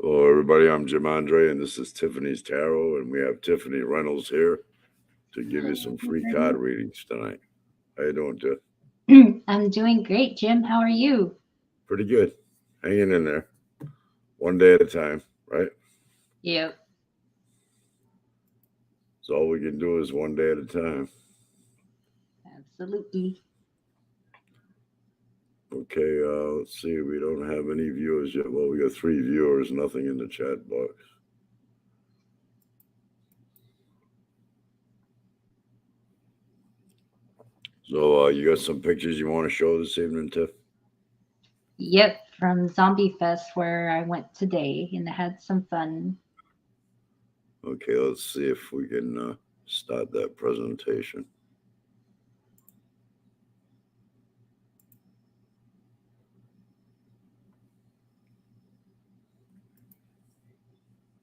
Hello, everybody. I'm Jim Andre, and this is Tiffany's Tarot, and we have Tiffany Reynolds here to give you some free card readings tonight. How you doing, Tiff? I'm doing great, Jim. How are you? Pretty good. Hanging in there, one day at a time, right? Yep, So all we can do is one day at a time. absolutely. Okay, let's see. We don't have any viewers yet. Well, we got three viewers, nothing in the chat box. So you got some pictures you want to show this evening, Tiff? Yep, from Zombie Fest where I went today and had some fun. Okay, let's see if we can start that presentation.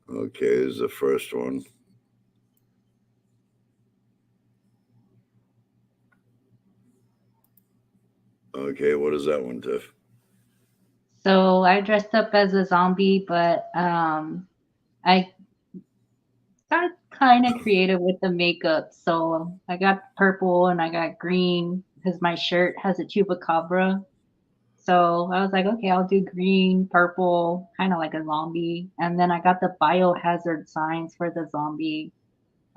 Okay, this is the first one. Okay, what is that one, Tiff? So I dressed up as a zombie, but I got kind of creative with the makeup. So I got purple and I got green because my shirt has a chupacabra. So I was like, okay, I'll do green, purple, kind of like a zombie. And then I got the biohazard signs for the zombie.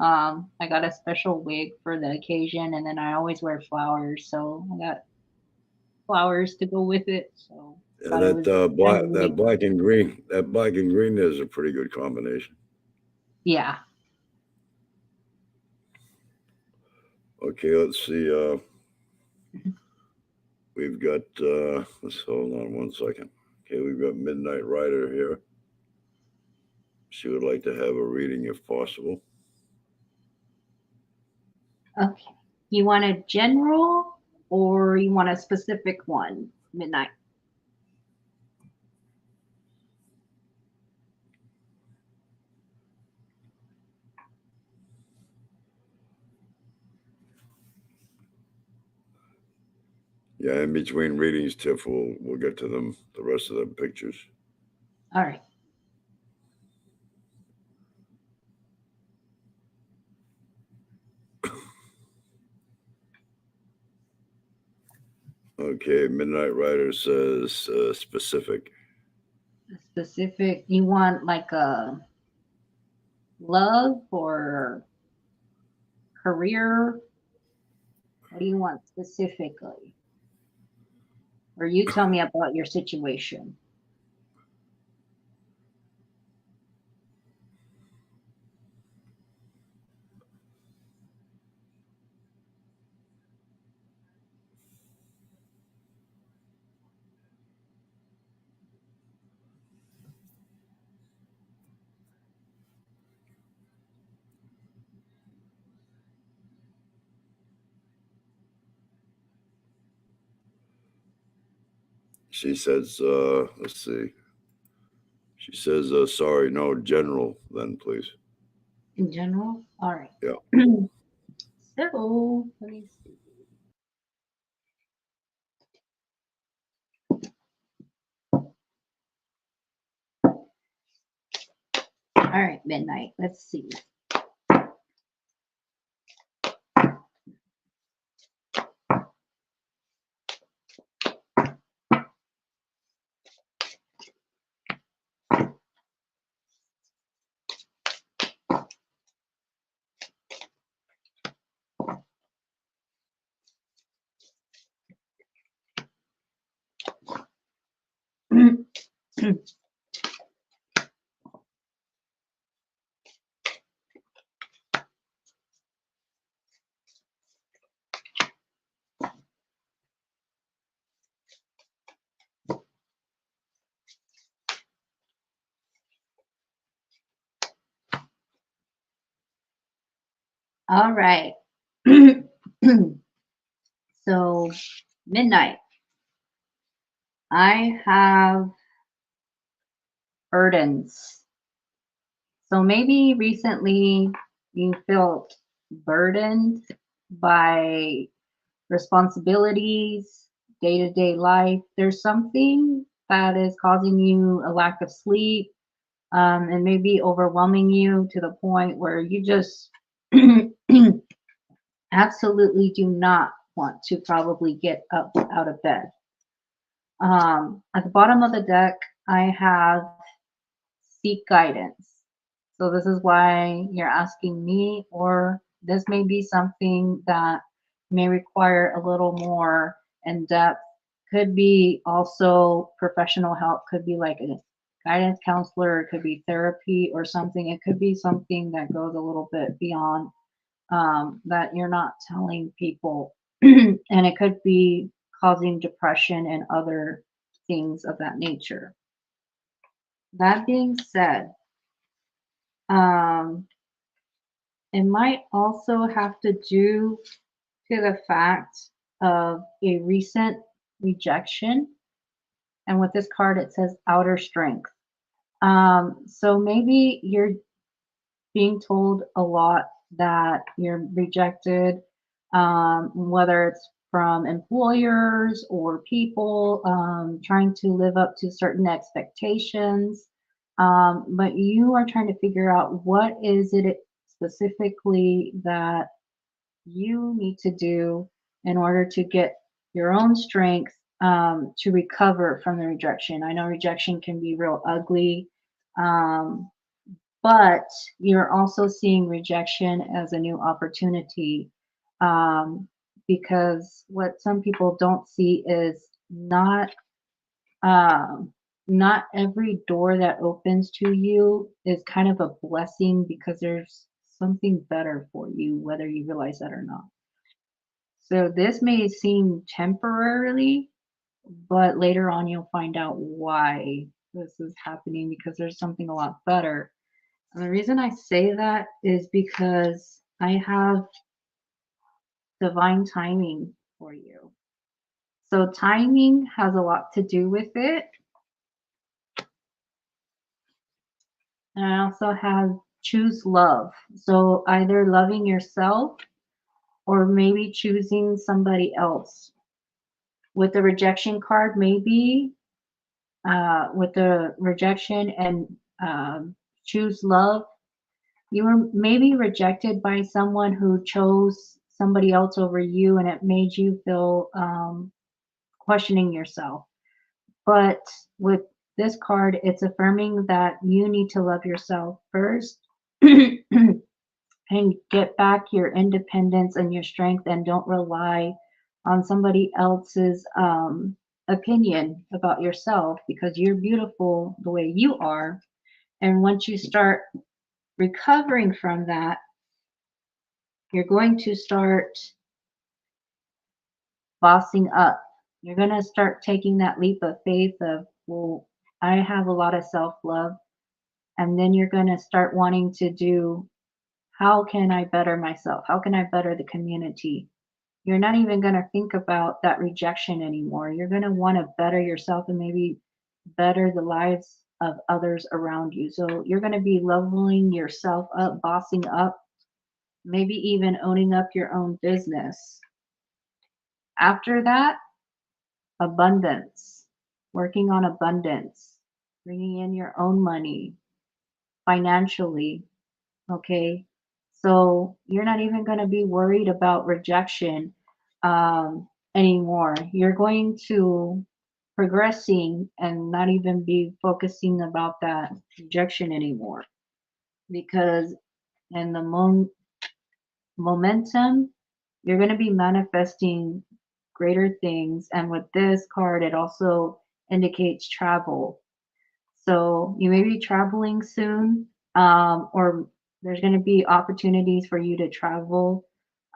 I got a special wig for the occasion, and then I always wear flowers, so I got flowers to go with it. So Yeah, thought it that was kind of that unique. black and green there is a pretty good combination. Yeah. Okay, let's see. We've got. Let's hold on one second. Okay, we've got Midnight Rider here. She would like to have a reading if possible. Okay. You want a general or you want a specific one? Midnight. Yeah, in between readings, Tiff, we'll get to them. The rest of the pictures. All right. Okay, Midnight Rider says specific. Specific. You want like a love or career? What do you want specifically? Or you tell me about your situation. She says, let's see. She says, sorry, no, general, then please. In general? All right. Yeah. So let me see. All right, midnight. Let's see. All right. So, midnight. I have burdens. So, maybe recently you felt burdened by responsibilities, day to day life. There's something that is causing you a lack of sleep, and maybe overwhelming you to the point where you just absolutely do not want to probably get up out of bed. At the bottom of the deck, I have seek guidance. So this is why you're asking me, or this may be something that may require a little more in depth. Could be also professional help, could be like a guidance counselor, it could be therapy or something. It could be something that goes a little bit beyond that you're not telling people. And it could be causing depression and other things of that nature. That being said, um, it might also have to do to the fact of a recent rejection. And with this card, it says outer strength. So maybe you're being told a lot that you're rejected, whether it's from employers or people trying to live up to certain expectations. But you are trying to figure out what is it specifically that you need to do in order to get your own strength to recover from the rejection. I know rejection can be real ugly. Um, but you're also seeing rejection as a new opportunity, um, because what some people don't see is um, not every door that opens to you is kind of a blessing because there's something better for you, whether you realize that or not. So this may seem temporarily, but later on you'll find out why this is happening because there's something a lot better. And the reason I say that is because I have divine timing for you. So timing has a lot to do with it. And I also have choose love. So either loving yourself or maybe choosing somebody else. With the rejection card, maybe with the rejection and choose love, you were maybe rejected by someone who chose somebody else over you, and it made you feel questioning yourself. But with this card, it's affirming that you need to love yourself first and get back your independence and your strength, and don't rely on somebody else's opinion about yourself because you're beautiful the way you are. And once you start recovering from that, you're going to start bossing up. You're going to start taking that leap of faith of, well, I have a lot of self love. And then you're going to start wanting to do, how can I better myself? How can I better the community? You're not even going to think about that rejection anymore. You're going to want to better yourself and maybe better the lives of others around you. So you're going to be leveling yourself up, bossing up, maybe even owning up your own business. After that, abundance, working on abundance, bringing in your own money financially. Okay. So you're not even going to be worried about rejection anymore. You're going to progressing and not even be focusing about that rejection anymore because in the momentum, you're going to be manifesting greater things. And with this card, it also indicates travel. So you may be traveling soon, or there's going to be opportunities for you to travel.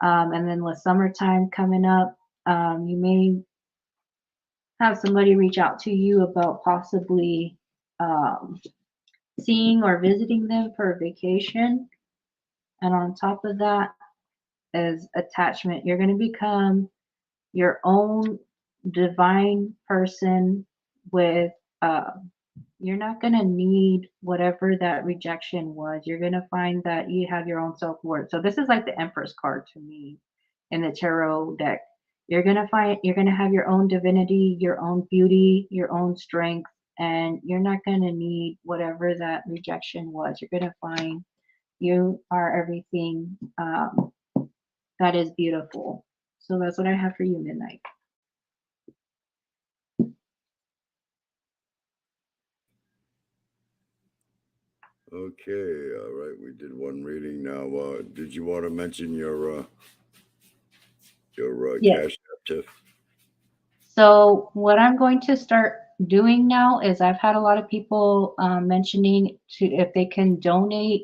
And then with summertime coming up, you may have somebody reach out to you about possibly um, seeing or visiting them for a vacation. And on top of that is attachment. You're going to become your own divine person with uh, you're not going to need whatever that rejection was. You're going to find that you have your own self-worth. So this is like the Empress card to me in the tarot deck. You're going to have your own divinity, your own beauty, your own strength. and you're not going to need whatever that rejection was. You're going to find you are everything that is beautiful. So that's what I have for you, Midnight. Okay, all right. We did one reading now. Did you want to mention your Yes. cash app, Tiff? So what I'm going to start doing now is I've had a lot of people mentioning to if they can donate.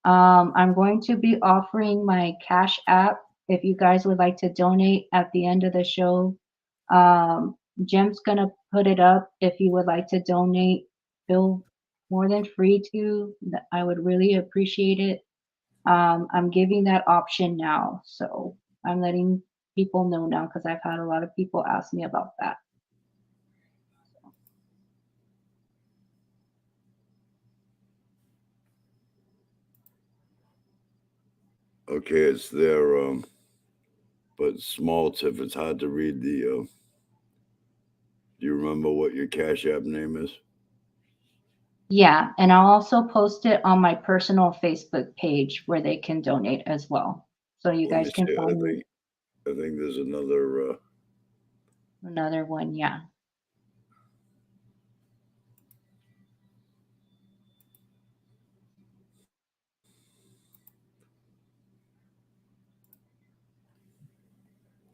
I'm going to be offering my Cash App if you guys would like to donate at the end of the show. Um, Jim's gonna put it up if you would like to donate. Feel more than free to. I would really appreciate it. I'm giving that option now, so I'm letting people know now because I've had a lot of people ask me about that. Okay, it's there, but small, Tiff. It's hard to read the. Do you remember what your cash app name is? Yeah, and I'll also post it on my personal Facebook page where they can donate as well. So you Let me guys can see. I find me think I think there's another. another one. Yeah.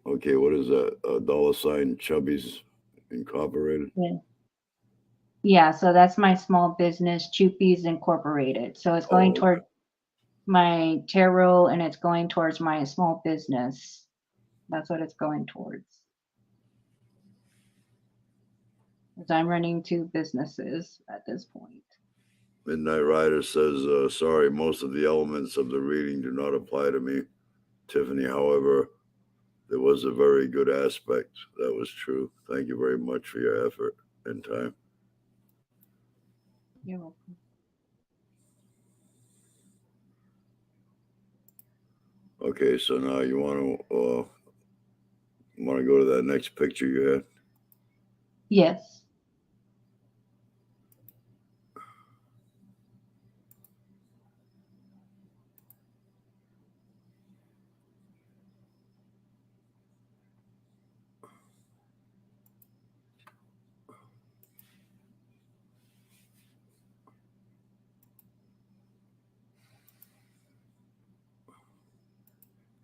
Okay, what is that? Dollar sign Chubby's Incorporated. Yeah. Yeah, so that's my small business, Chupies Incorporated. So it's going Oh, toward my tarot and it's going towards my small business. That's what it's going towards. Because I'm running two businesses at this point. Midnight Rider says, sorry, most of the elements of the reading do not apply to me, Tiffany. However, there was a very good aspect. That was true. Thank you very much for your effort and time. You're welcome. Okay, so now you want to go to that next picture you had. Yes.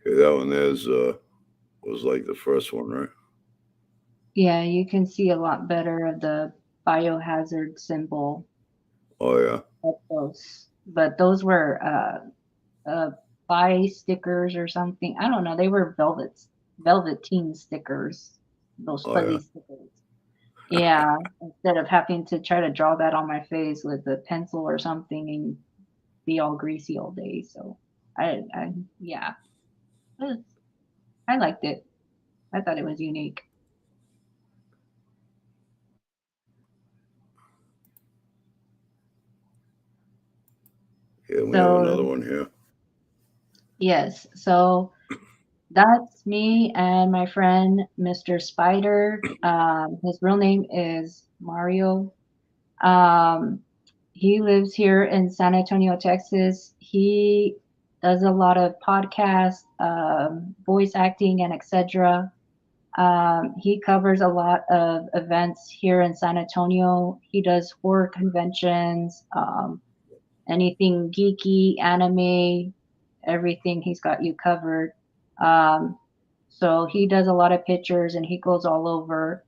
Okay, that one there's was like the first one, right? Yeah, you can see a lot better of the biohazard symbol Oh yeah, up close. But those were buy stickers or something. I don't know. They were velveteen stickers, those oh yeah. fuzzy stickers. Yeah, instead of having to try to draw that on my face with a pencil or something and be all greasy all day. So I yeah, it was, I liked it. I thought it was unique. Yeah, we have another So one here. yes, so that's me and my friend Mr. Spider. His real name is Mario. Um, he lives here in San Antonio, Texas. He does a lot of podcasts, voice acting, and etc. He covers a lot of events here in San Antonio. He does horror conventions, anything geeky, anime, everything. He's got you covered. Um, so he does a lot of pictures and he goes all over.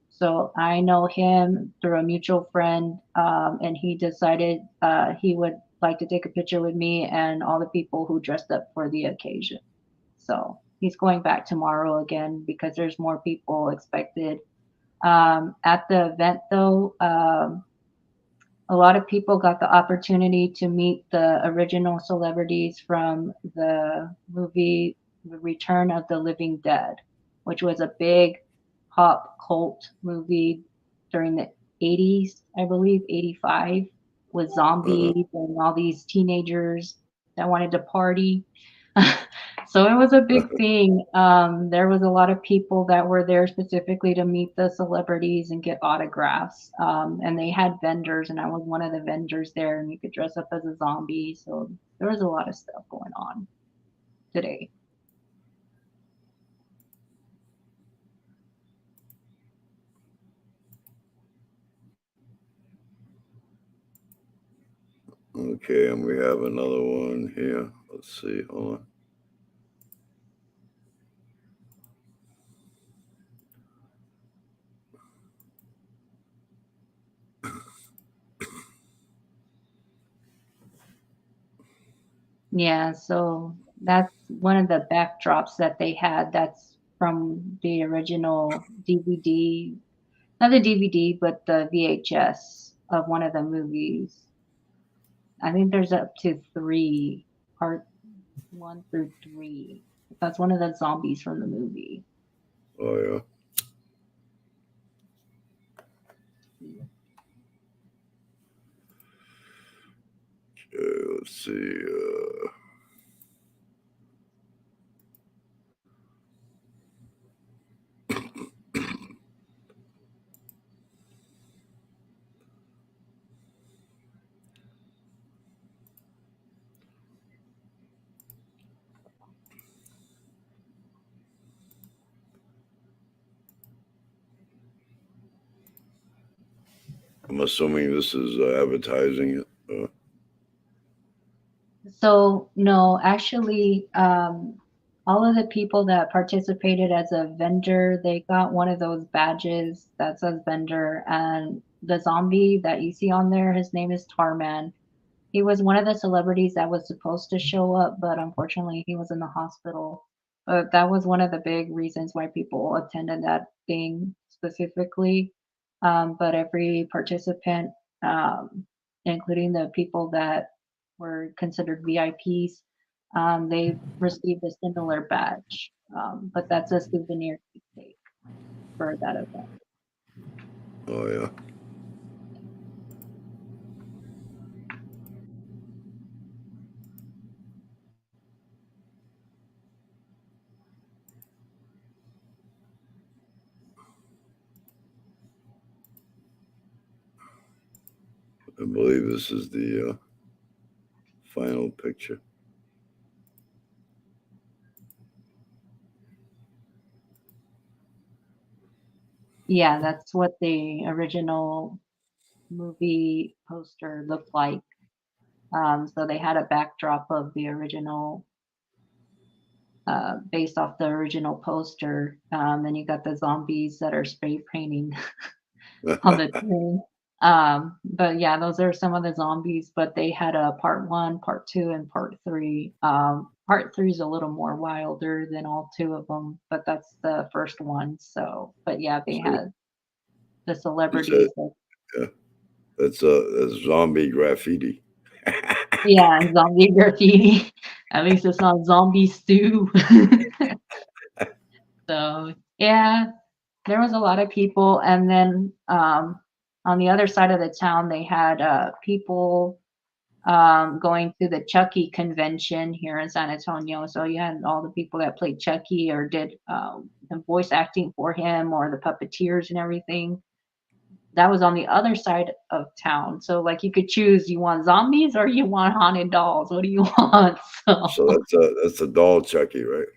So I know him through a mutual friend, and he decided he would like to take a picture with me and all the people who dressed up for the occasion. So he's going back tomorrow again because there's more people expected. At the event, though, a lot of people got the opportunity to meet the original celebrities from the movie The Return of the Living Dead, which was a big pop cult movie during the 80s, I believe, 85, with Uh-huh. zombies and all these teenagers that wanted to party. So it was a big thing. There was a lot of people that were there specifically to meet the celebrities and get autographs. And they had vendors, and I was one of the vendors there, and you could dress up as a zombie. So there was a lot of stuff going on today. Okay, and we have another one here. Let's see. Hold on. Yeah, so that's one of the backdrops that they had. That's from the original DVD, not the DVD, but the VHS of one of the movies. I think there's up to three, part one through three. That's one of the zombies from the movie. Oh yeah. Let's see. I'm assuming this is advertising it. So no, actually, all of the people that participated as a vendor, they got one of those badges that says vendor, and the zombie that you see on there, his name is Tarman. He was one of the celebrities that was supposed to show up, but unfortunately he was in the hospital. But that was one of the big reasons why people attended that thing specifically. But every participant, including the people that were considered VIPs, they received a similar badge. But that's a souvenir keepsake for that event. Oh yeah. I believe this is the final picture. Yeah, that's what the original movie poster looked like. So they had a backdrop of the original, based off the original poster. Then you got the zombies that are spray painting on the train. But yeah, those are some of the zombies. But they had a part one, part two, and part three. Part three is a little more wilder than all two of them, but that's the first one. So, but yeah, they So had the you said, celebrities. yeah, that's zombie graffiti. Yeah, zombie graffiti. At least it's not zombie stew. So yeah, there was a lot of people, and then on the other side of the town, they had people going to the Chucky convention here in San Antonio. So you had all the people that played Chucky or did the voice acting for him or the puppeteers and everything. That was on the other side of town. So like you could choose, you want zombies or you want haunted dolls. What do you want? So So that's a doll Chucky, right?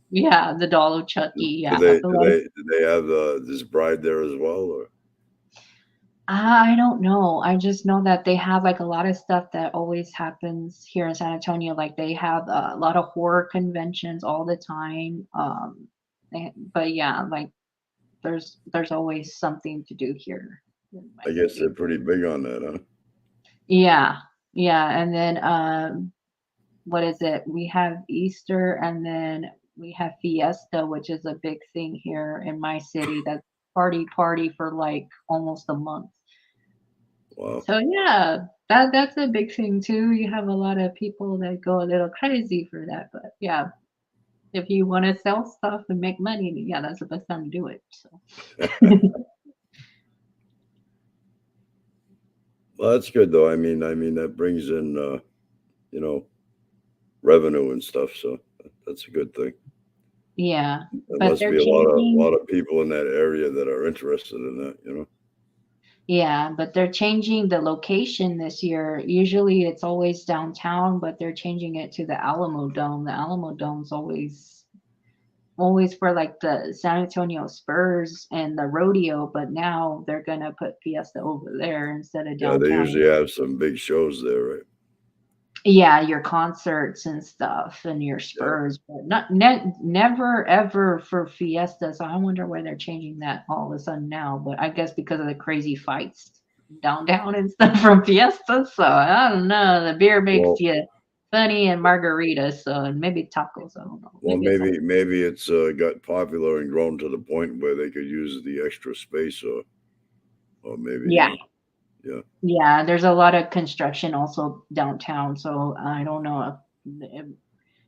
yeah, the doll of Do Chucky. do Yeah, they so do like they do they have this bride there as well, or I don't know. I just know that they have like a lot of stuff that always happens here in San Antonio. Like they have a lot of horror conventions all the time. But yeah, like there's always something to do here in my I guess they're city. pretty big on that, huh? Yeah, yeah, and then what is it? We have Easter, and then we have Fiesta, which is a big thing here in my city. That's party for like almost a month. Wow. So yeah, that's a big thing too. You have a lot of people that go a little crazy for that, but yeah, if you want to sell stuff and make money, then yeah, that's the best time to do it. So Well, that's good though. I mean that brings in you know revenue and stuff. So That's a good thing. Yeah, There but must they're be a changing. lot of people in that area that are interested in that. You know. Yeah, but they're changing the location this year. Usually it's always downtown, but they're changing it to the Alamo Dome. The Alamo Dome's always for like the San Antonio Spurs and the rodeo, but now they're gonna put Fiesta over there instead of Yeah, they downtown. usually have some big shows there, right? Yeah, your concerts and stuff and your Yeah. Spurs, but never ever for Fiesta. So I wonder why they're changing that all of a sudden now. But I guess because of the crazy fights downtown and stuff from Fiesta. So I don't know. The beer makes Well, you funny and margaritas, so and maybe tacos. I don't know. well, Maybe it's all. maybe it's got popular and grown to the point where they could use the extra space, or maybe Yeah, yeah. yeah. There's a lot of construction also downtown, so I don't know if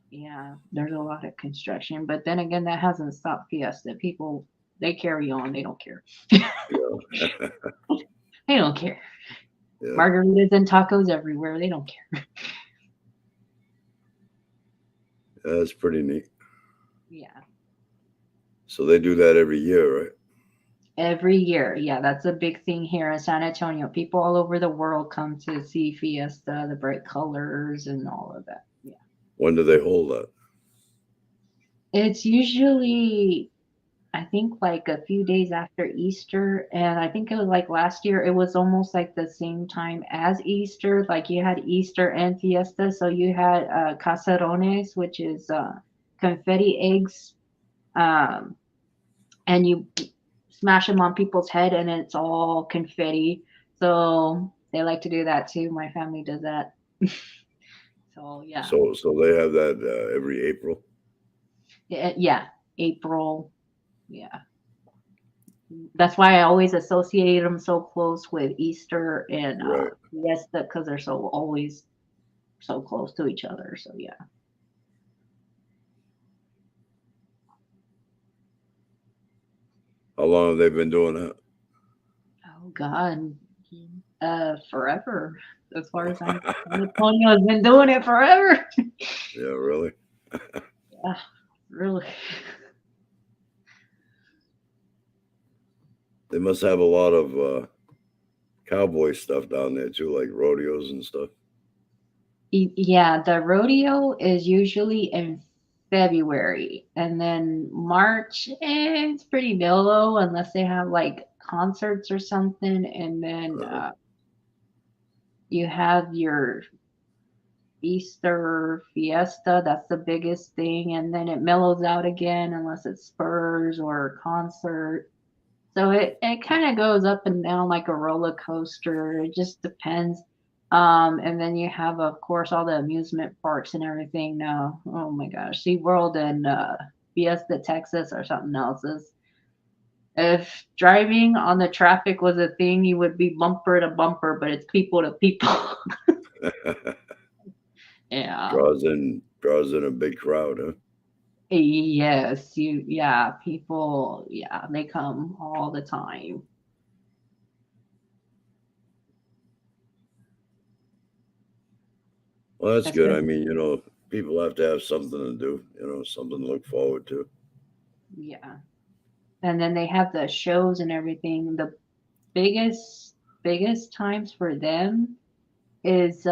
yeah, there's a lot of construction, but then again, that hasn't stopped Fiesta. People, they carry on. They don't care. Yeah. They don't care. Yeah. Margaritas and tacos everywhere. They don't care. That's pretty neat. Yeah. So they do that every year, right? Every year. Yeah, that's a big thing here in San Antonio. People all over the world come to see Fiesta, the bright colors and all of that. Yeah. When do they hold that? It's usually I think like a few days after Easter, and I think it was like last year, it was almost like the same time as Easter. Like you had Easter and Fiesta, so you had caserones, which is confetti eggs, um, and you smash them on people's head, and it's all confetti. So they like to do that too. My family does that. So yeah, So they have that every April, yeah, yeah. April, yeah. That's why I always associate them so close with Easter and right? Fiesta because they're so always so close to each other. So yeah. How long have they been doing that? Oh God, forever. As far as I know, San Antonio has been doing it forever. Yeah, really. Yeah, really. They must have a lot of cowboy stuff down there too, like rodeos and stuff. Yeah, the rodeo is usually in February, and then March, it's pretty mellow unless they have like concerts or something, and then Uh-huh. you have your Easter fiesta, that's the biggest thing, and then it mellows out again unless it's Spurs or a concert. So it kind of goes up and down like a roller coaster. It just depends. And then you have, of course, all the amusement parks and everything now. Oh my gosh, SeaWorld and Fiesta Texas or something else. If driving on the traffic was a thing, you would be bumper to bumper, but it's people to people. Yeah. Draws in a big crowd, huh? Yes, yeah, people, yeah, they come all the time. Well, that's good. I Especially, mean, people have to have something to do. Something to look forward to. yeah. And then they have the shows and everything. The biggest, biggest times for them is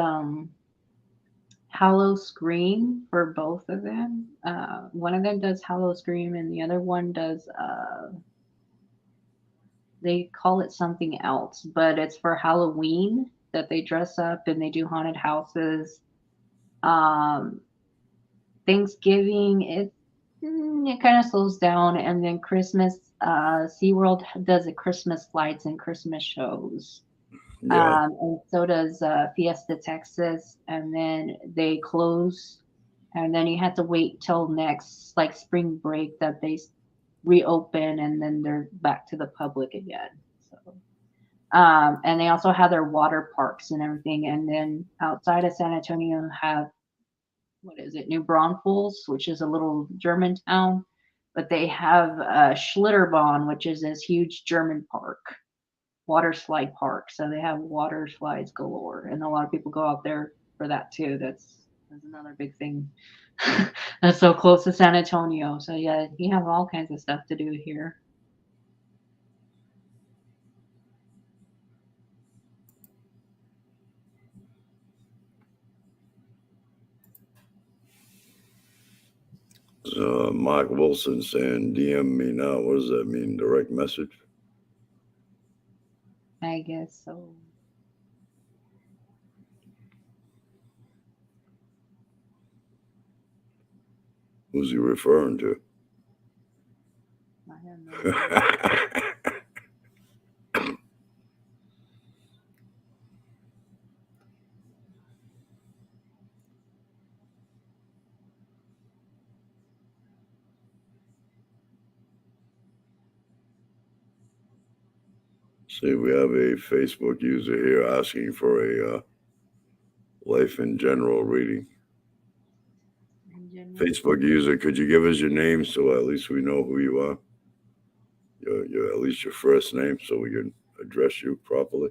Hallow Scream for both of them. One of them does Hallow Scream and the other one does they call it something else, but it's for Halloween that they dress up and they do haunted houses. Um, Thanksgiving, it kind of slows down, and then Christmas, SeaWorld does a Christmas lights and Christmas shows. Yeah. And so does Fiesta Texas, and then they close, and then you have to wait till next like spring break that they reopen, and then they're back to the public again. So, and they also have their water parks and everything, and then outside of San Antonio have what is it, New Braunfels, which is a little German town, but they have Schlitterbahn, which is this huge German park, water slide park. So they have water slides galore, and a lot of people go out there for that too. That's another big thing. That's so close to San Antonio. So yeah, you have all kinds of stuff to do here. Mark Wilson saying, DM me now. What does that mean? Direct message? I guess so. Who's he referring to? I have no idea. See, we have a Facebook user here asking for a life in general reading. In general. Facebook user, could you give us your name so at least we know who you are? Your at least your first name so we can address you properly.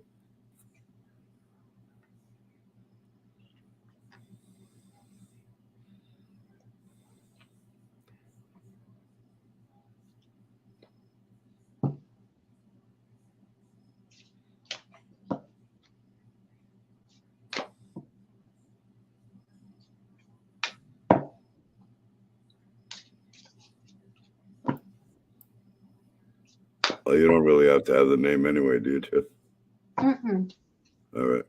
Oh, you don't really have to have the name anyway, do you, Tiff? Mm-mm. All right.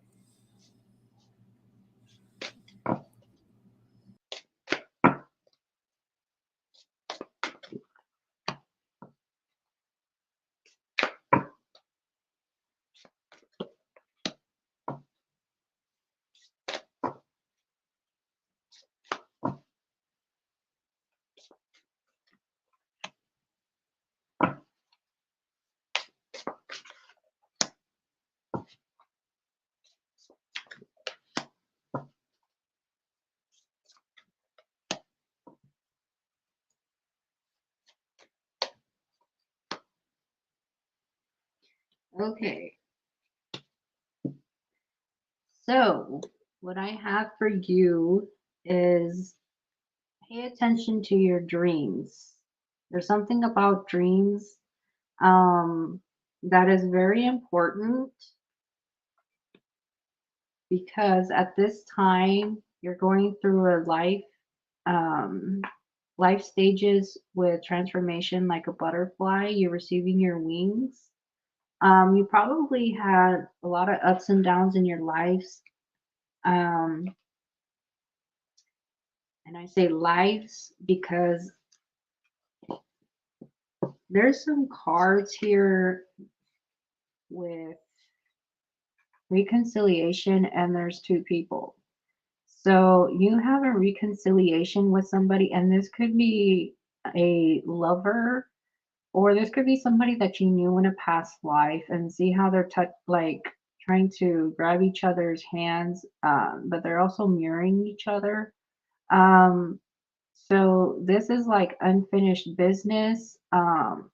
Okay. So, what I have for you is pay attention to your dreams. There's something about dreams um, that is very important because at this time you're going through a um, life stages with transformation like a butterfly. You're receiving your wings. You probably had a lot of ups and downs in your lives. Um, and I say lives because there's some cards here with reconciliation, and there's two people. So you have a reconciliation with somebody, and this could be a lover, or this could be somebody that you knew in a past life, and see how they're like trying to grab each other's hands, but they're also mirroring each other. Um, so this is like unfinished business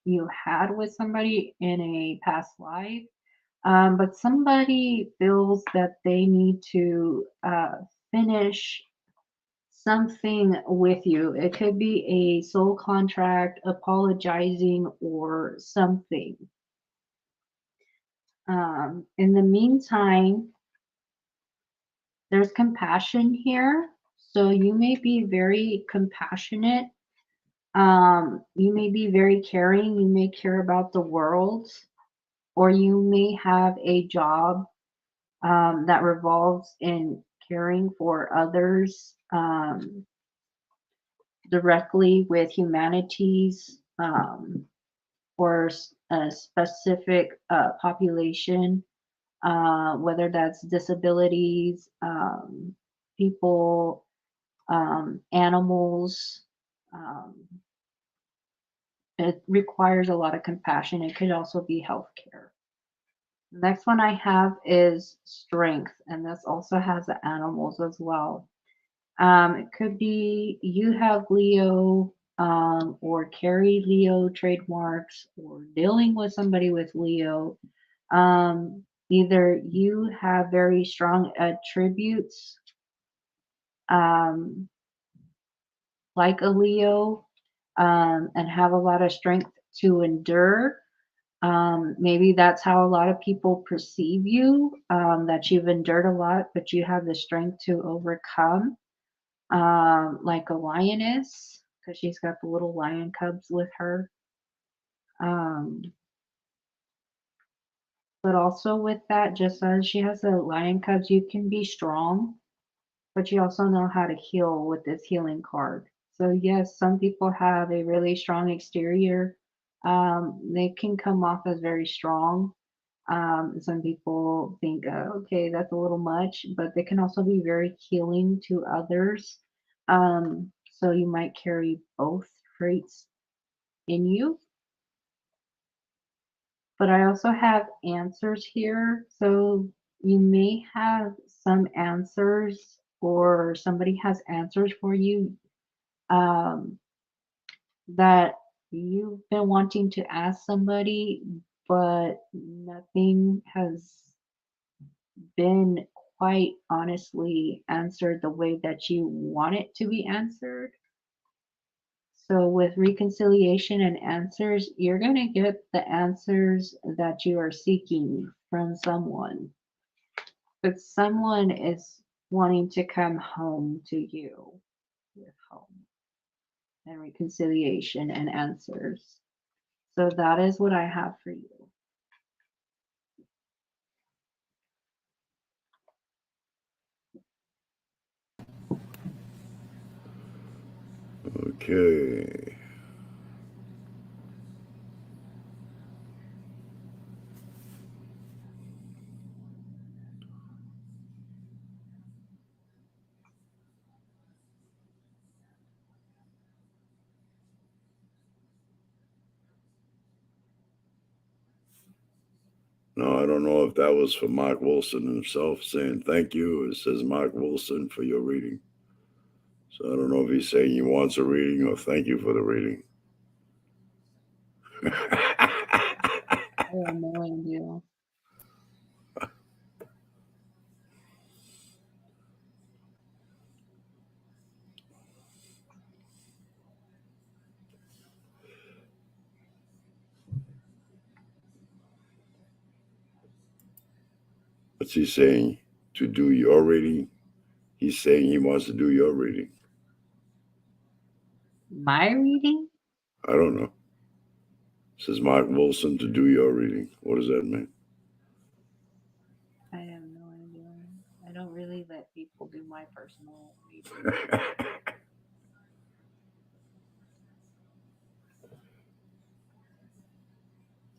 you had with somebody in a past life. But somebody feels that they need to finish something with you. It could be a soul contract, apologizing, or something. In the meantime, there's compassion here. So you may be very compassionate. You may be very caring. You may care about the world, or you may have a job that revolves in caring for others directly with humanities or a specific population, whether that's disabilities, people, animals. Um, it requires a lot of compassion. It could also be healthcare. Next one I have is strength, and this also has the animals as well. It could be you have Leo or carry Leo trademarks or dealing with somebody with Leo. Either you have very strong attributes um, like a Leo, and have a lot of strength to endure. Maybe that's how a lot of people perceive you, that you've endured a lot, but you have the strength to overcome, like a lioness, because she's got the little lion cubs with her. Um, but also with that, just as she has the lion cubs, you can be strong, but you also know how to heal with this healing card. So, yes, some people have a really strong exterior. They can come off as very strong. Some people think, okay, that's a little much, but they can also be very healing to others. So, you might carry both traits in you. But I also have answers here. So, you may have some answers, or somebody has answers for you, um, that you've been wanting to ask somebody, but nothing has been quite honestly answered the way that you want it to be answered. So, with reconciliation and answers, you're going to get the answers that you are seeking from someone, but someone is wanting to come home to you with home and reconciliation and answers. So that is what I have for you. Okay. No, I don't know if that was for Mark Wilson himself saying thank you. It says Mark Wilson for your reading. So I don't know if he's saying he wants a reading or thank you for the reading. I have no idea. What's he saying? To do your reading? He's saying he wants to do your reading. My reading? I don't know. It says Mark Wilson to do your reading. What does that mean? I have no idea. I don't really let people do my personal reading.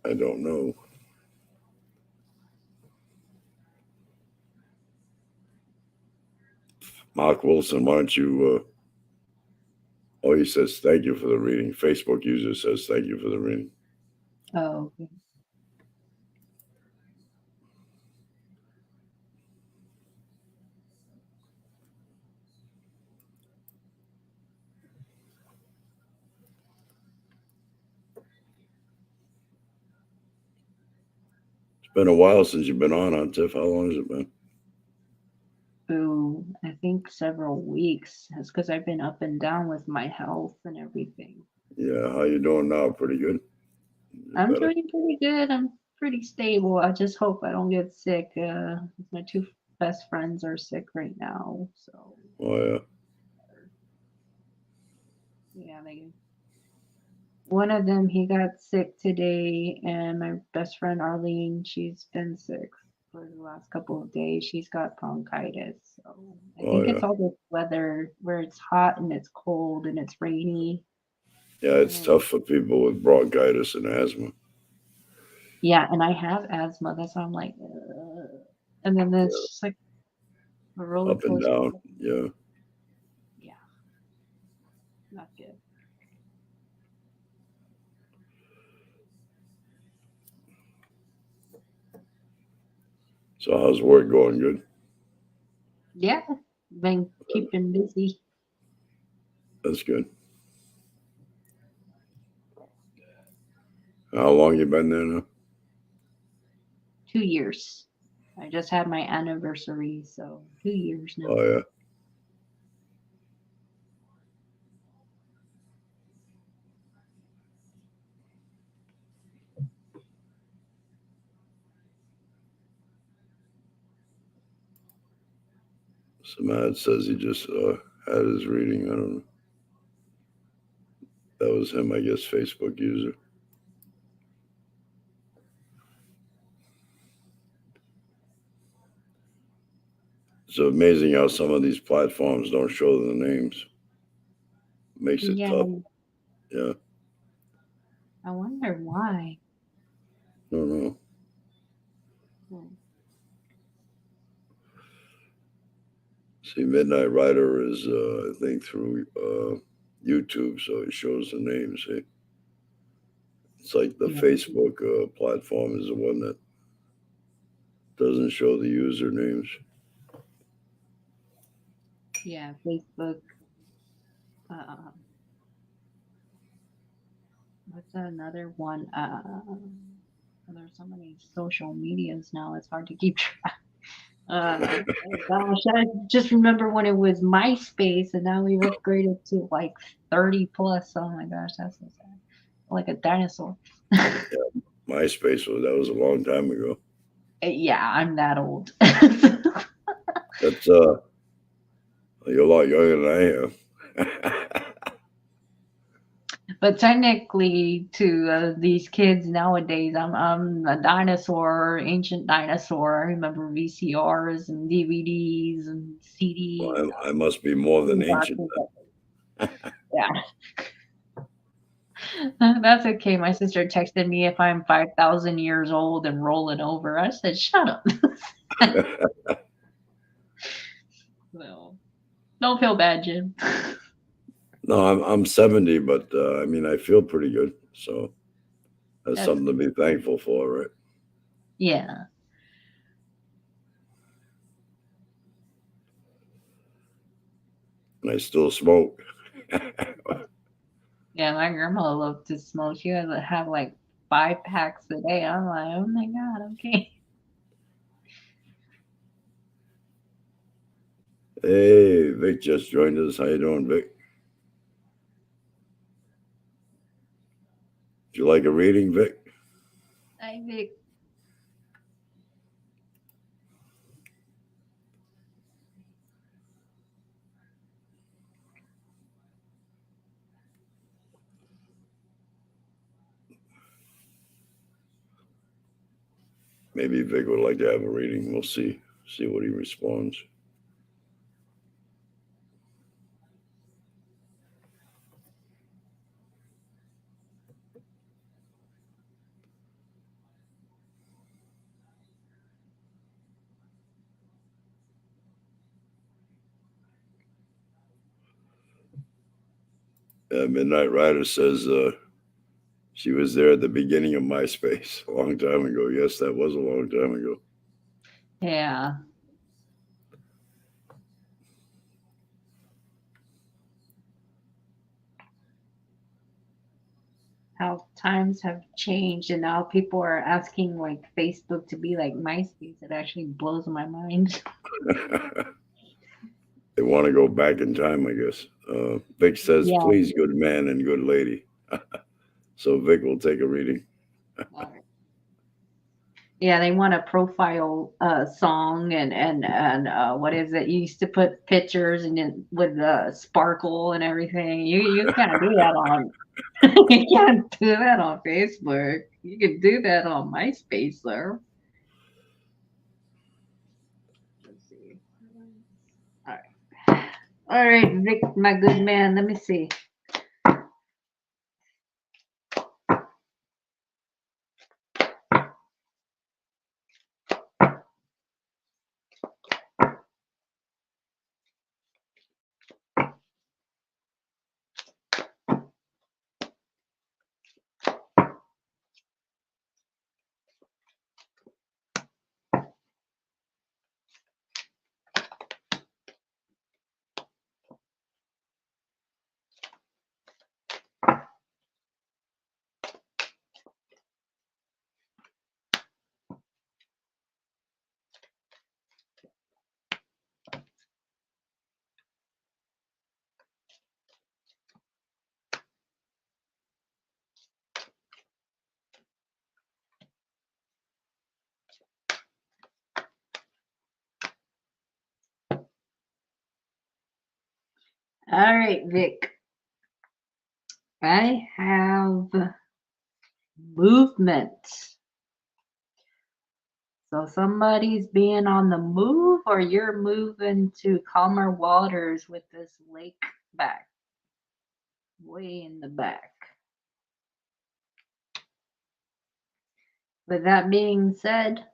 I don't know. Mark Wilson, why don't you? Oh, he says thank you for the reading. Facebook user says thank you for the reading. Oh, okay. It's been a while since you've been on Tiff. How long has it been? Ooh, I think several weeks. That's because I've been up and down with my health and everything. Yeah, how you doing now? Pretty good. Is it I'm better? doing pretty good. I'm pretty stable. I just hope I don't get sick. My two best friends are sick right now. So, Oh yeah. yeah, one of them, he got sick today, and my best friend Arlene, she's been sick for the last couple of days. She's got bronchitis. So I Oh think yeah. it's all this weather where it's hot and it's cold and it's rainy. Yeah, And it's then, tough for people with bronchitis and asthma. yeah, and I have asthma. That's why I'm like, ugh. And then Yeah, it's just like a roller up and coaster. down. Yeah. Yeah, not good. So how's work going? Good. Yeah, been keeping busy. That's good. How long you been there now? 2 years. I just had my anniversary, so 2 years now. Oh yeah. Samad says he just had his reading. I don't know. That was him, I guess, Facebook user. It's amazing how some of these platforms don't show the names. Makes it Yeah, tough. Yeah, I wonder why. I don't know. Hmm. See, Midnight Rider is, I think, through YouTube, so it shows the names. See? It's like the Yeah, Facebook platform is the one that doesn't show the usernames. yeah, Facebook. Uh, what's another one? There's so many social medias now. It's hard to keep track. Oh gosh, I just remember when it was MySpace, and now we've upgraded to like 30 plus. Oh my gosh, that's so sad. Like a dinosaur. MySpace that was a long time ago. Yeah, I'm that old. That's you're a lot younger than I am. But technically, to these kids nowadays, I'm a dinosaur, ancient dinosaur. I remember VCRs and DVDs and CDs, Well, I must be more than ancient. boxes. Yeah, that's okay. My sister texted me if I'm 5,000 years old and rolling over. I said, shut up. Well, don't feel bad, Jim. No, I'm 70, but I mean I feel pretty good, so that's That's something to be thankful for, right? yeah. And I still smoke. Yeah, my grandma loved to smoke. She would have like 5 packs a day. I'm like, oh my God, okay. Hey, Vic just joined us. How you doing, Vic? Do you like a reading, Vic? I think Maybe Vic would like to have a reading. We'll see. See what he responds. Midnight Rider says she was there at the beginning of MySpace a long time ago. Yes, that was a long time ago. yeah, how times have changed and now people are asking like Facebook to be like MySpace. It actually blows my mind. They want to go back in time, I guess. Vic says, Yeah. please, good man and good lady. So Vic will take a reading. All right. Yeah, they want a profile song and what is it? You used to put pictures and then with sparkle and everything. You can't do that on you can't do that on Facebook. You can do that on MySpace though. Let's see. All right. All right, Vic, my good man. Let me see. All right, Vic. I have movement. So somebody's being on the move, or you're moving to calmer waters with this lake back, way in the back. With that being said,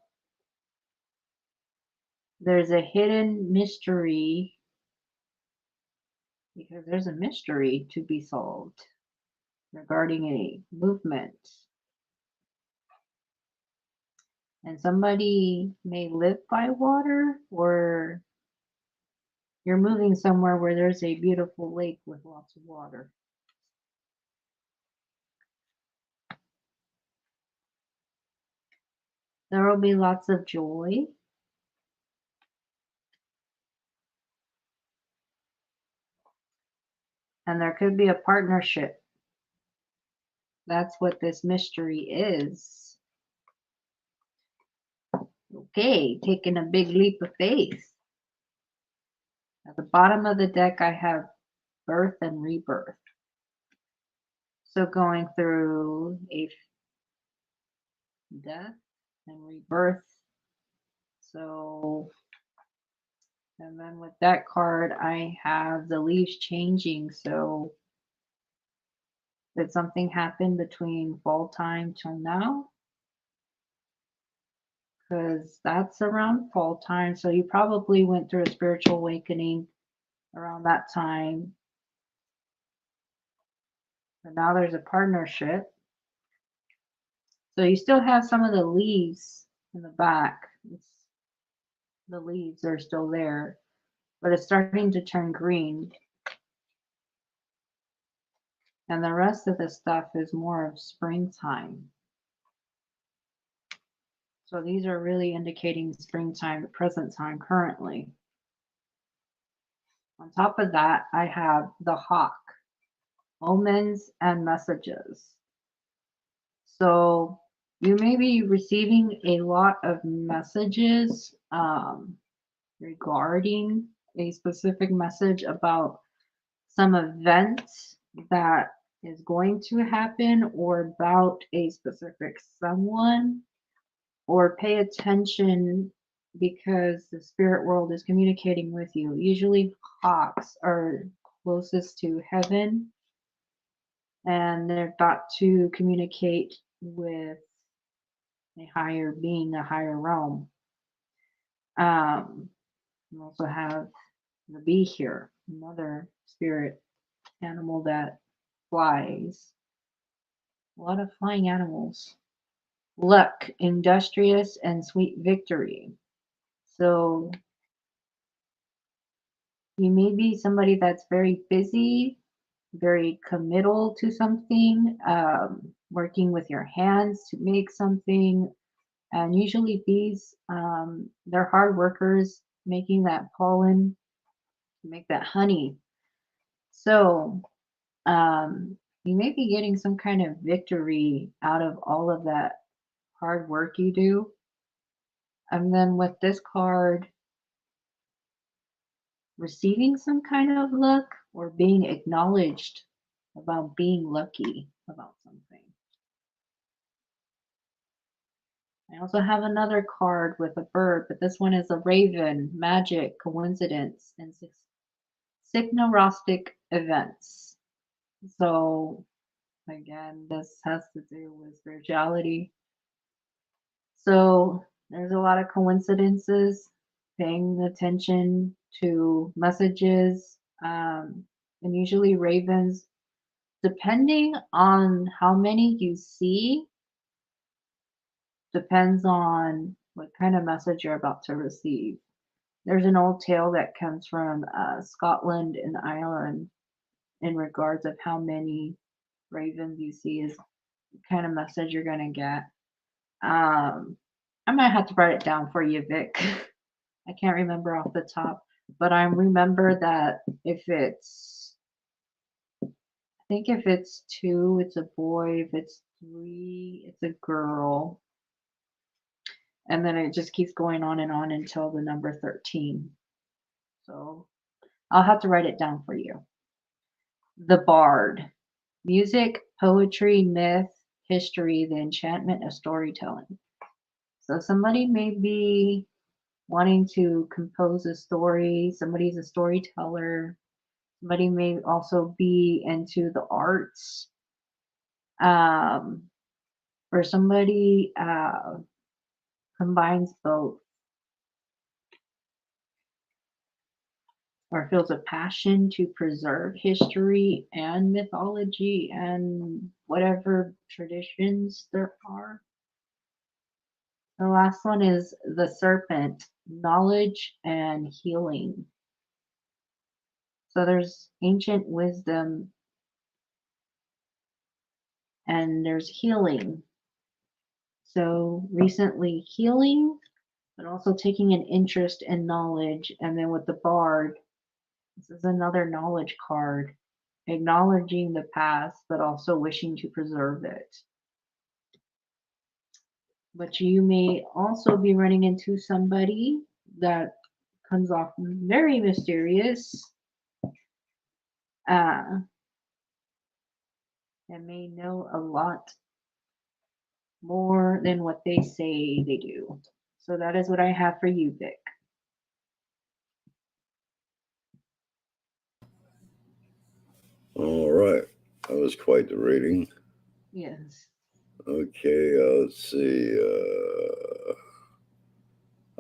there's a hidden mystery because there's a mystery to be solved regarding a movement. And somebody may live by water, or you're moving somewhere where there's a beautiful lake with lots of water. There will be lots of joy, and there could be a partnership. That's what this mystery is. Okay, taking a big leap of faith. At the bottom of the deck, I have birth and rebirth. So going through a death and rebirth. So, and then with that card, I have the leaves changing. So, did something happen between fall time till now? Because that's around fall time. So, you probably went through a spiritual awakening around that time. But now there's a partnership. So, you still have some of the leaves in the back. The leaves are still there, but it's starting to turn green. And the rest of the stuff is more of springtime. So these are really indicating springtime, the present time currently. On top of that, I have the hawk, omens and messages. So you may be receiving a lot of messages regarding a specific message about some event that is going to happen, or about a specific someone, or pay attention because the spirit world is communicating with you. Usually hawks are closest to heaven, and they're thought to communicate with a higher being, a higher realm. We also have the bee here, another spirit animal that flies. A lot of flying animals. Luck, industrious, and sweet victory. So you may be somebody that's very busy, very committal to something, working with your hands to make something. And usually bees, they're hard workers making that pollen, make that honey. So you may be getting some kind of victory out of all of that hard work you do. And then with this card, receiving some kind of luck or being acknowledged about being lucky about something. I also have another card with a bird, but this one is a raven, magic, coincidence, and synchronistic events. So again, this has to do with spirituality. So there's a lot of coincidences, paying attention to messages, and usually ravens, depending on how many you see, depends on what kind of message you're about to receive. There's an old tale that comes from Scotland and Ireland in regards of how many ravens you see is the kind of message you're going to get. I might have to write it down for you, Vic. I can't remember off the top, but I remember that I think if it's two, it's a boy. If it's three, it's a girl. And then it just keeps going on until the number 13. So I'll have to write it down for you. The Bard. Music, poetry, myth, history, the enchantment of storytelling. So somebody may be wanting to compose a story, somebody's a storyteller, somebody may also be into the arts, um, or somebody combines both or feels a passion to preserve history and mythology and whatever traditions there are. The last one is the serpent, knowledge and healing. So there's ancient wisdom and there's healing. So recently healing, but also taking an interest in knowledge. And then with the bard, this is another knowledge card, acknowledging the past, but also wishing to preserve it. But you may also be running into somebody that comes off very mysterious, uh, and may know a lot more than what they say they do. So that is what I have for you, Vic. All right. That was quite the reading. Yes. Okay, let's see.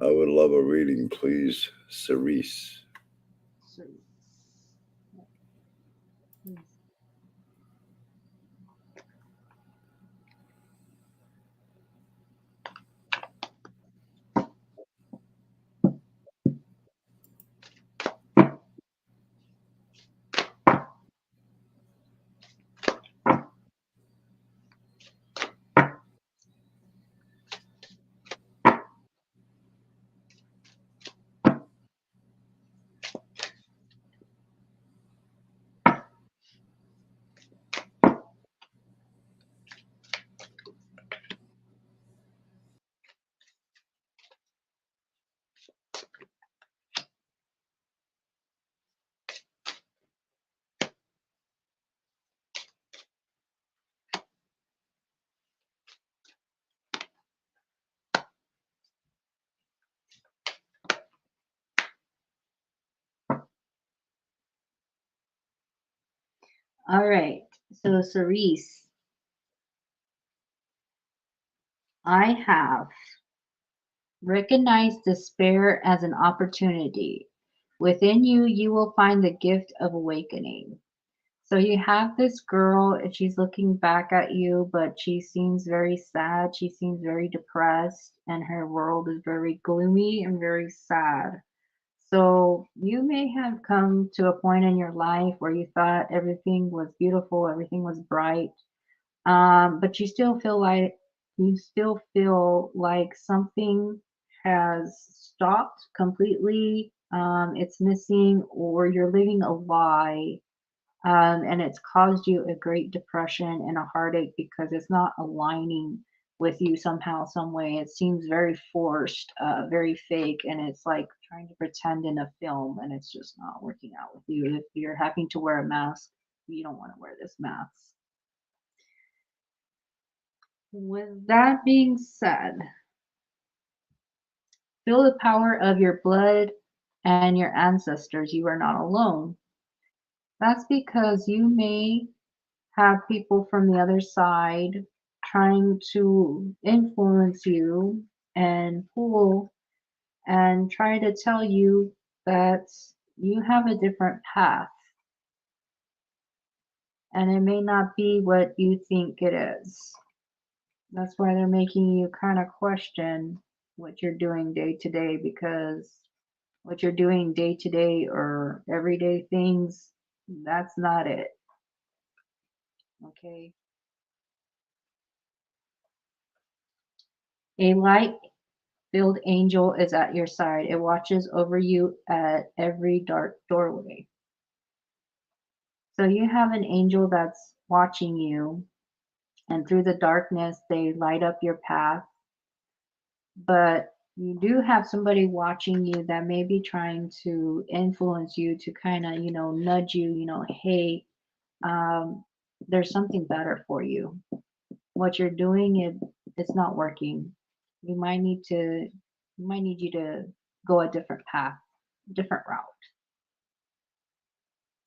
I would love a reading, please, Cerise. So, all right. So, Cerise, I have recognized despair as an opportunity. Within you, you will find the gift of awakening. So you have this girl, and she's looking back at you, but she seems very sad. She seems very depressed, and her world is very gloomy and very sad. So you may have come to a point in your life where you thought everything was beautiful, everything was bright, but you still feel like something has stopped completely. It's missing, or you're living a lie, and it's caused you a great depression and a heartache because it's not aligning with you somehow, some way. It seems very forced, very fake, and it's like trying to pretend in a film, and it's just not working out with you. If you're having to wear a mask, you don't want to wear this mask. With that being said, feel the power of your blood and your ancestors. You are not alone. That's because you may have people from the other side trying to influence you and pull and try to tell you that you have a different path and it may not be what you think it is. That's why they're making you kind of question what you're doing day to day, because what you're doing day to day or everyday things, that's not it. Okay. A light filled angel is at your side. It watches over you at every dark doorway. So you have an angel that's watching you, and through the darkness, they light up your path. But you do have somebody watching you that may be trying to influence you to kind of, nudge you, hey, um, there's something better for you. What you're doing, it's not working. You might need to, you might need you to go a different path, different route.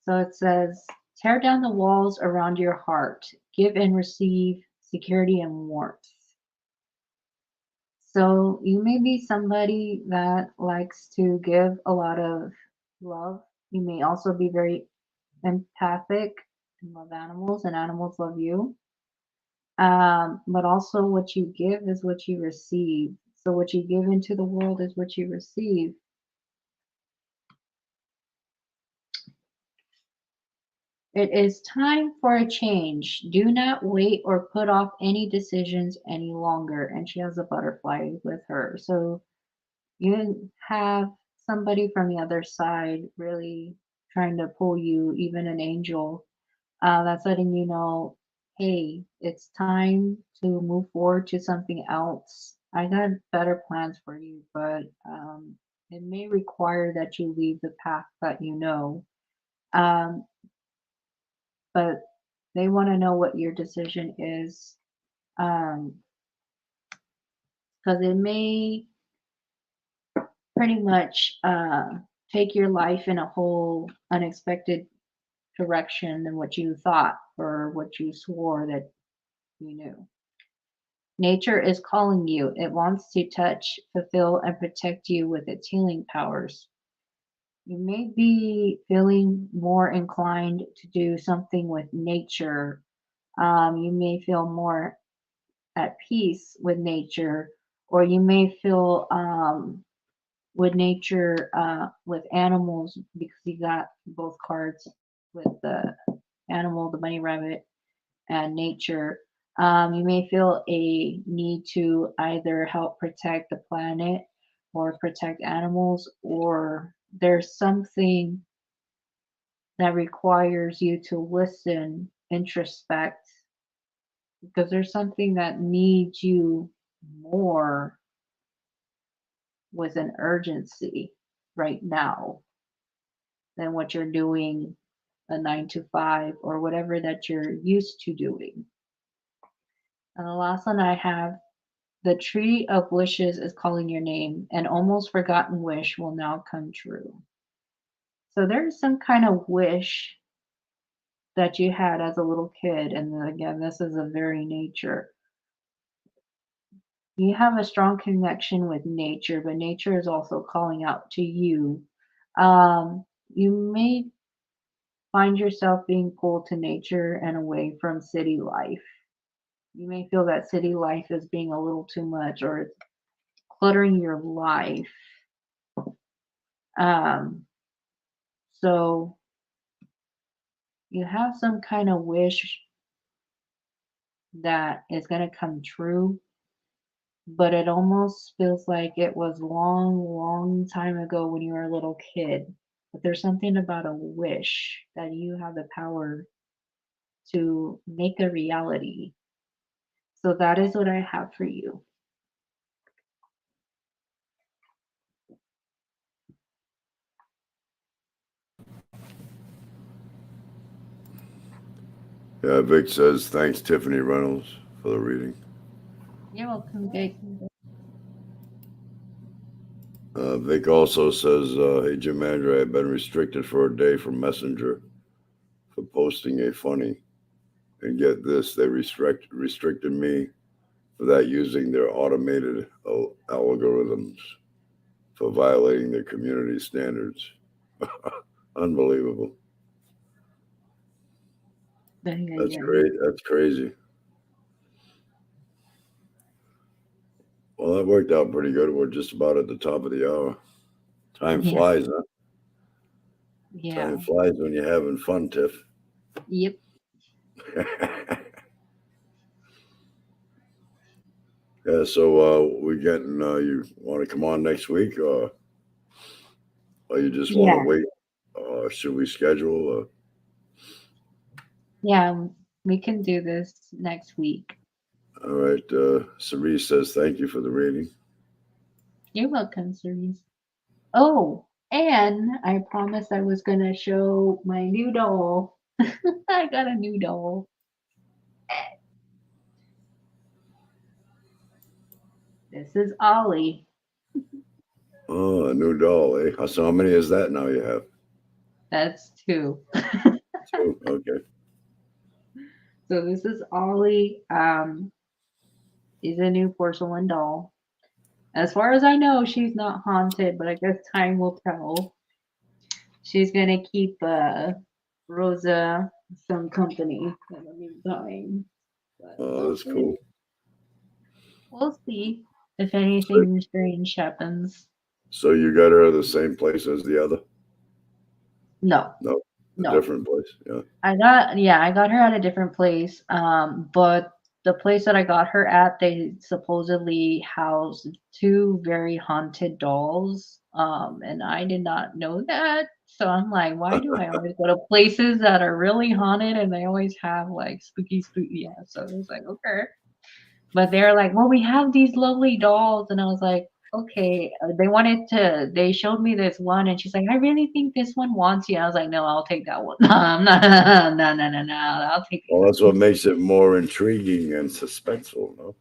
So it says, tear down the walls around your heart, give and receive security and warmth. So you may be somebody that likes to give a lot of love. You may also be very empathic and love animals, and animals love you. But also, what you give is what you receive. So, what you give into the world is what you receive. It is time for a change. Do not wait or put off any decisions any longer. And she has a butterfly with her. So, you have somebody from the other side really trying to pull you, even an angel, that's letting you know, hey, it's time to move forward to something else. I got better plans for you, but it may require that you leave the path that you know. Um, but they want to know what your decision is, because it may pretty much take your life in a whole unexpected direction than what you thought or what you swore that you knew. Nature is calling you. It wants to touch, fulfill, and protect you with its healing powers. You may be feeling more inclined to do something with nature. You may feel more at peace with nature, or you may feel with nature, with animals, because you got both cards with the animal, the bunny rabbit, and nature. You may feel a need to either help protect the planet or protect animals, or there's something that requires you to listen, introspect, because there's something that needs you more with an urgency right now than what you're doing a 9 to 5 or whatever that you're used to doing. And the last one I have, the tree of wishes is calling your name. An almost forgotten wish will now come true. So there's some kind of wish that you had as a little kid. And again, this is a very nature. You have a strong connection with nature, but nature is also calling out to you. You may find yourself being pulled to nature and away from city life. You may feel that city life is being a little too much or it's cluttering your life. Um, so you have some kind of wish that is going to come true, but it almost feels like it was long, long time ago when you were a little kid. But there's something about a wish that you have the power to make a reality. So that is what I have for you. Yeah, Vic says thanks, Tiffany Reynolds, for the reading. You're welcome, Vic. Vic also says, "Hey Jim Andre, I've been restricted for a day from Messenger for posting a funny, and get this, they restricted me for that using their automated algorithms for violating their community standards. Unbelievable. Yeah, yeah, That's yeah. great. That's crazy. Well, that worked out pretty good. We're just about at the top of the hour. Time Yeah. flies, huh? Time Yeah. flies when you're having fun, Tiff. Yep. Yeah, so we getting you want to come on next week, or you just want to Yeah. wait? Should we schedule? Yeah. We can do this next week. All right. Cerise says thank you for the reading. You're welcome, Cerise. Oh, and I promised I was going to show my new doll. I got a new doll. This is Ollie. Oh, a new doll, eh? So how many is that now you have? That's two. Two. Okay. So this is Ollie. She's a new porcelain doll. As far as I know, she's not haunted, but I guess time will tell. She's gonna keep Rosa some company in the meantime. But Oh, that's cool. we'll see if So, anything strange happens. so you got her the same place as the other? No, No, a no. different place. Yeah. I got her at a different place. But the place that I got her at, they supposedly house two very haunted dolls. And I did not know that. So I'm like, why do I always go to places that are really haunted and they always have like spooky, yeah. So it was like, okay. But they're like, well, we have these lovely dolls, and I was like, okay. They showed me this one, and she's like, I really think this one wants you. I was like, no, I'll take that one. No, I'm not. No. I'll take the Well, other that's what makes it more intriguing and suspenseful, no? one.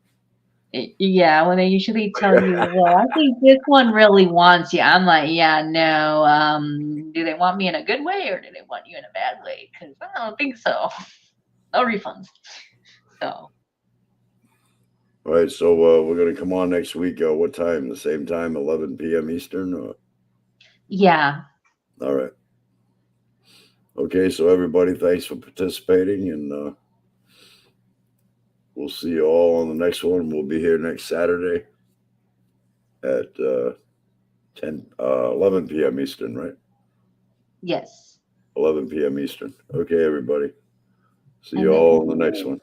Yeah, when they usually tell you, well, I think this one really wants you. I'm like, yeah, no. Do they want me in a good way or do they want you in a bad way? Because I don't think so. No refunds. So All right, so we're gonna come on next week. What time? The same time, 11 p.m. Eastern. yeah, All right. Okay, so everybody, thanks for participating, and we'll see you all on the next one. We'll be here next Saturday at 11 p.m. Eastern, right? yes. 11 p.m. Eastern. Okay, everybody. See you And then all on the next one.